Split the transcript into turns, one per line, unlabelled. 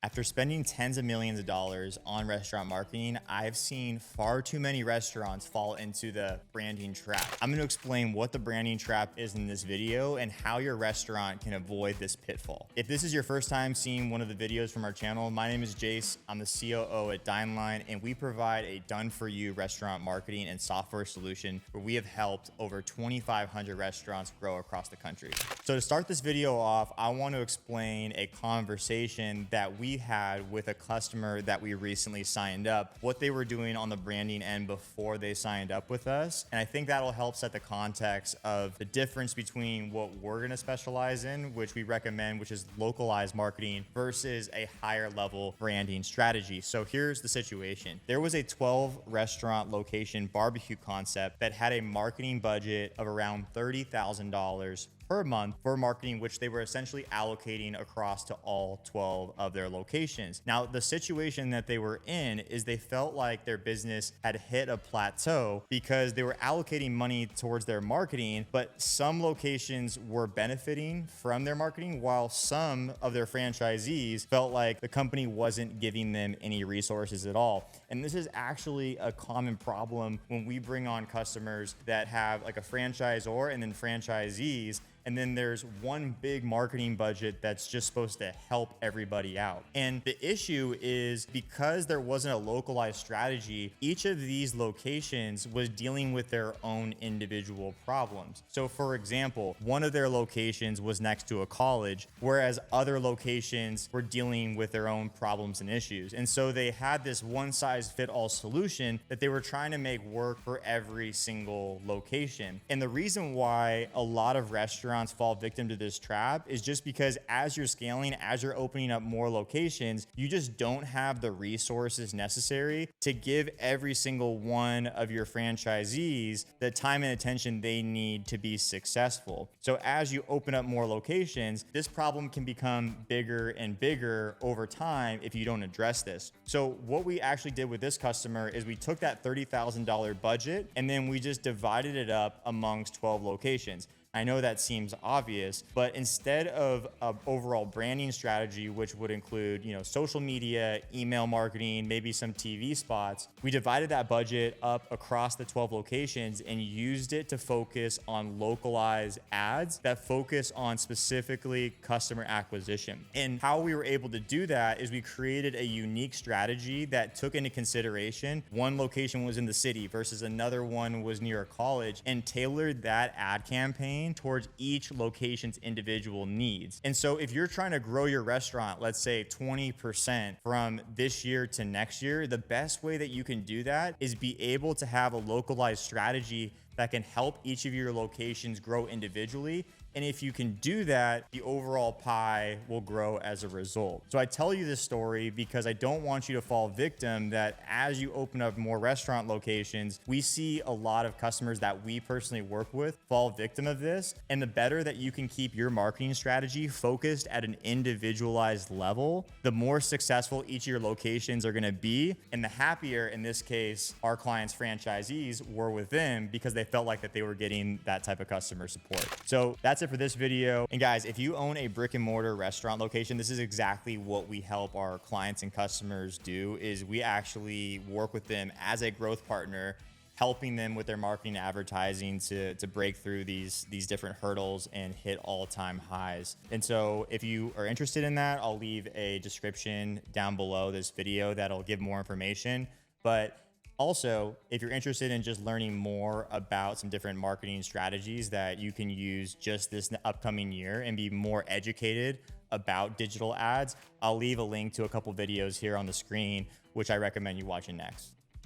After spending tens of millions of dollars on restaurant marketing, I've seen far too many restaurants fall into the branding trap. I'm going to explain what the branding trap is in this video and how your restaurant can avoid this pitfall. If this is your first time seeing one of the videos from our channel, my name is Jace. I'm the COO at Dineline, and we provide a done-for-you restaurant marketing and software solution where we have helped over 2,500 restaurants grow across the country. So to start this video off, I want to explain a conversation that we had with a customer that we recently signed up, what they were doing on the branding end before they signed up with us. And I think that'll help set the context of the difference between what we're going to specialize in, which we recommend, which is localized marketing, versus a higher level branding strategy. So here's the situation. There was a 12 restaurant location barbecue concept that had a marketing budget of around $30,000 per month for marketing, which they were essentially allocating across to all 12 of their locations. Now, the situation that they were in is they felt like their business had hit a plateau because they were allocating money towards their marketing, but some locations were benefiting from their marketing while some of their franchisees felt like the company wasn't giving them any resources at all. And this is actually a common problem when we bring on customers that have like a franchisor and then franchisees, and then there's one big marketing budget that's just supposed to help everybody out. And the issue is because there wasn't a localized strategy, each of these locations was dealing with their own individual problems. So for example, one of their locations was next to a college, whereas other locations were dealing with their own problems and issues. And so they had this one size fit all solution that they were trying to make work for every single location. And the reason why a lot of restaurants fall victim to this trap is just because as you're scaling, as you're opening up more locations, you just don't have the resources necessary to give every single one of your franchisees the time and attention they need to be successful. So as you open up more locations, this problem can become bigger and bigger over time if you don't address this. So what we actually did with this customer is we took that $30,000 budget and then we just divided it up amongst 12 locations. I know that seems obvious, but instead of an overall branding strategy, which would include, social media, email marketing, maybe some TV spots, we divided that budget up across the 12 locations and used it to focus on localized ads that focus on specifically customer acquisition. And how we were able to do that is we created a unique strategy that took into consideration one location was in the city versus another one was near a college, and tailored that ad campaign towards each location's individual needs. And so if you're trying to grow your restaurant, let's say 20% from this year to next year, the best way that you can do that is be able to have a localized strategy that can help each of your locations grow individually. And if you can do that, the overall pie will grow as a result. So I tell you this story because I don't want you to fall victim that as you open up more restaurant locations, we see a lot of customers that we personally work with fall victim of this. And the better that you can keep your marketing strategy focused at an individualized level, the more successful each of your locations are going to be. And the happier, in this case, our clients' franchisees were with them because they felt like that they were getting that type of customer support. So that's it for this video. And guys, if you own a brick and mortar restaurant location, this is exactly what we help our clients and customers do, is we actually work with them as a growth partner, helping them with their marketing and advertising to break through these different hurdles and hit all-time highs. And so if you are interested in that, I'll leave a description down below this video that'll give more information. But also, if you're interested in just learning more about some different marketing strategies that you can use just this upcoming year and be more educated about digital ads, I'll leave a link to a couple videos here on the screen, which I recommend you watching next.